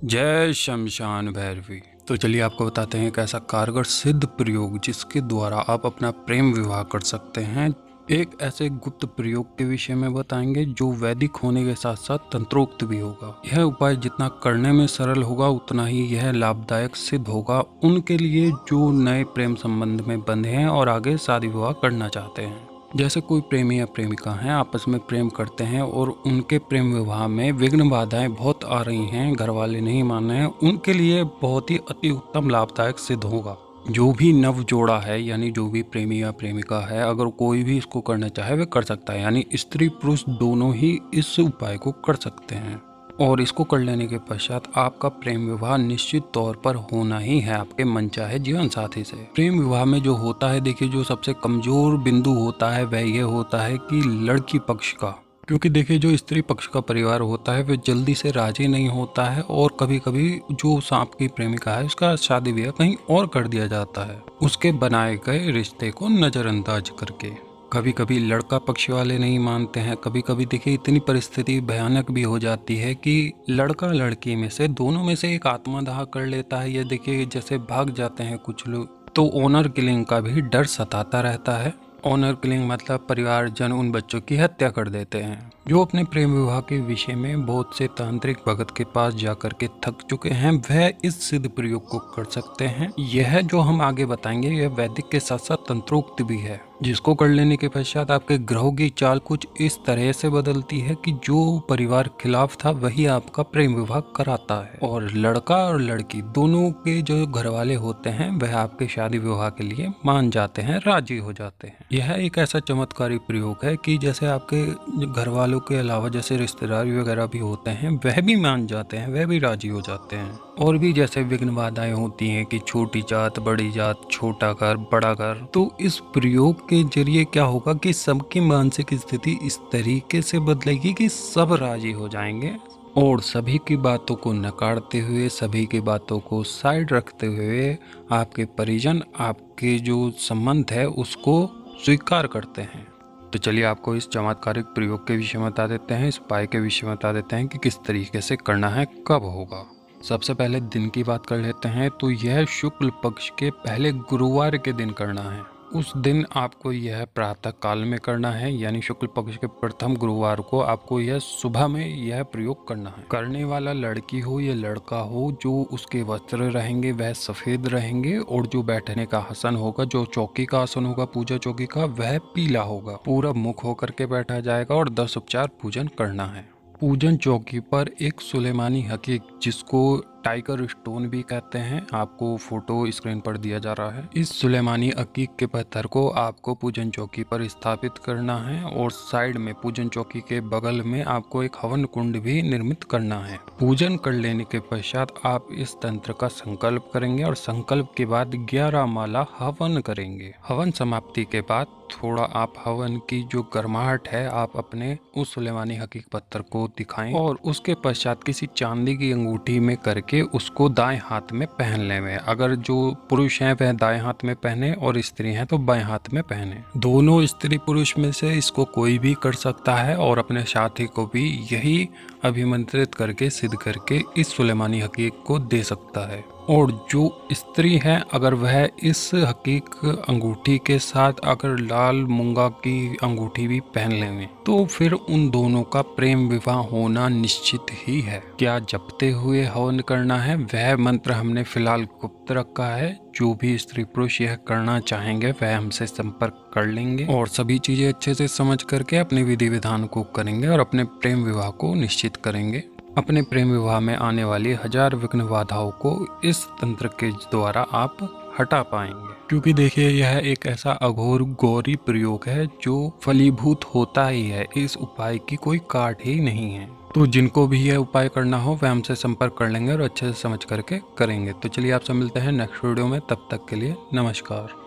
जय शमशान भैरवी। तो चलिए आपको बताते हैं एक ऐसा कारगर सिद्ध प्रयोग जिसके द्वारा आप अपना प्रेम विवाह कर सकते हैं। एक ऐसे गुप्त प्रयोग के विषय में बताएंगे जो वैदिक होने के साथ साथ तंत्रोक्त भी होगा। यह उपाय जितना करने में सरल होगा उतना ही यह लाभदायक सिद्ध होगा उनके लिए जो नए प्रेम संबंध में बंधे हैं और आगे शादी विवाह करना चाहते हैं। जैसे कोई प्रेमी या प्रेमिका हैं, आपस में प्रेम करते हैं और उनके प्रेम विवाह में विघ्न बाधाएं बहुत आ रही हैं, घर वाले नहीं मान रहे हैं, उनके लिए बहुत ही अति उत्तम लाभदायक सिद्ध होगा। जो भी नव जोड़ा है यानी जो भी प्रेमी या प्रेमिका है, अगर कोई भी इसको करना चाहे वह कर सकता है, यानी स्त्री पुरुष दोनों ही इस उपाय को कर सकते हैं। और इसको कर लेने के पश्चात आपका प्रेम विवाह निश्चित तौर पर होना ही है आपके मनचाहे जीवन साथी से। प्रेम विवाह में जो होता है, देखिए, जो सबसे कमजोर बिंदु होता है वह यह होता है कि लड़की पक्ष का, क्योंकि देखिए जो स्त्री पक्ष का परिवार होता है वह जल्दी से राजी नहीं होता है और कभी कभी जो सांप की प्रेमिका है उसका शादी ब्याह कहीं और कर दिया जाता है उसके बनाए गए रिश्ते को नजरअंदाज करके। कभी कभी लड़का पक्ष वाले नहीं मानते हैं, कभी कभी देखिए इतनी परिस्थिति भयानक भी हो जाती है कि लड़का लड़की में से दोनों में से एक आत्मदाह कर लेता है, या देखिए जैसे भाग जाते हैं कुछ लोग, तो ऑनर किलिंग का भी डर सताता रहता है। ऑनर किलिंग मतलब परिवारजन उन बच्चों की हत्या कर देते हैं। जो अपने प्रेम विवाह के विषय में बहुत से तांत्रिक भगत के पास जाकर के थक चुके हैं वह इस सिद्ध प्रयोग को कर सकते हैं। यह जो हम आगे बताएंगे यह वैदिक के साथ साथ तंत्रोक्त भी है, जिसको कर लेने के पश्चात आपके ग्रहों की चाल कुछ इस तरह से बदलती है कि जो परिवार खिलाफ था वही आपका प्रेम विवाह कराता है, और लड़का और लड़की दोनों के जो घर वाले होते हैं वह आपके शादी विवाह के लिए मान जाते हैं, राजी हो जाते हैं। यह एक ऐसा चमत्कारी प्रयोग है कि जैसे आपके घर वालों के अलावा जैसे रिश्तेदार वगैरह भी होते हैं वह भी मान जाते हैं, वह भी राजी हो जाते हैं। और भी जैसे विघ्न बाधाएं होती हैं कि छोटी जात बड़ी जात, छोटा घर बड़ा घर, तो इस प्रयोग के जरिए क्या होगा कि सबकी मानसिक स्थिति इस तरीके से बदलेगी कि सब राजी हो जाएंगे और सभी की बातों को नकारते हुए, सभी की बातों को साइड रखते हुए आपके परिजन आपके जो संबंध है उसको स्वीकार करते हैं। तो चलिए आपको इस चमत्कारिक प्रयोग के विषय में बता देते हैं, इस उपाय के विषय में बता देते हैं कि किस तरीके से करना है, कब होगा। सबसे पहले दिन की बात कर लेते हैं। तो यह शुक्ल पक्ष के पहले गुरुवार के दिन करना है। उस दिन आपको यह प्रातः काल में करना है, यानी शुक्ल पक्ष के प्रथम गुरुवार को आपको यह सुबह में यह प्रयोग करना है। करने वाला लड़की हो या लड़का हो, जो उसके वस्त्र रहेंगे वह सफेद रहेंगे और जो बैठने का आसन होगा, जो चौकी का आसन होगा पूजा चौकी का, वह पीला होगा। पूरा मुख होकर के बैठा जाएगा और 10 उपचार पूजन करना है। पूजन चौकी पर एक सुलेमानी हकीक, जिसको टाइगर स्टोन भी कहते हैं, आपको फोटो स्क्रीन पर दिया जा रहा है। इस सुलेमानी हकीक के पत्थर को आपको पूजन चौकी पर स्थापित करना है और साइड में पूजन चौकी के बगल में आपको एक हवन कुंड भी निर्मित करना है। पूजन कर लेने के पश्चात आप इस तंत्र का संकल्प करेंगे और संकल्प के बाद 11 माला हवन करेंगे। हवन समाप्ति के बाद थोड़ा आप हवन की जो गर्माहट है आप अपने उस सुलेमानी हकीक पत्थर को दिखाएं और उसके पश्चात किसी चांदी की अंगूठी में करके उसको दाएं हाथ में पहन लें। अगर जो पुरुष हैं वह दाएं हाथ में पहने और स्त्री हैं तो बाएं हाथ में पहने। दोनों स्त्री पुरुष में से इसको कोई भी कर सकता है और अपने साथी को भी यही अभिमंत्रित करके सिद्ध करके इस सुलेमानी हकीक को दे सकता है। और जो स्त्री है अगर वह इस हकीक अंगूठी के साथ अगर लाल मूंगा की अंगूठी भी पहन लेंगे तो फिर उन दोनों का प्रेम विवाह होना निश्चित ही है। क्या जपते हुए हवन करना है वह मंत्र हमने फिलहाल गुप्त रखा है। जो भी स्त्री पुरुष यह करना चाहेंगे वह हमसे संपर्क कर लेंगे और सभी चीजें अच्छे से समझ करके अपने विधि विधान को करेंगे और अपने प्रेम विवाह को निश्चित करेंगे। अपने प्रेम विवाह में आने वाली 1000 विघ्न बाधाओं को इस तंत्र के द्वारा आप हटा पाएंगे, क्योंकि देखिए यह एक ऐसा अघोर गौरी प्रयोग है जो फलीभूत होता ही है। इस उपाय की कोई काट ही नहीं है। तो जिनको भी यह उपाय करना हो वह हमसे संपर्क कर लेंगे और अच्छे से समझ करके करेंगे। तो चलिए आपसे मिलते हैं नेक्स्ट वीडियो में, तब तक के लिए नमस्कार।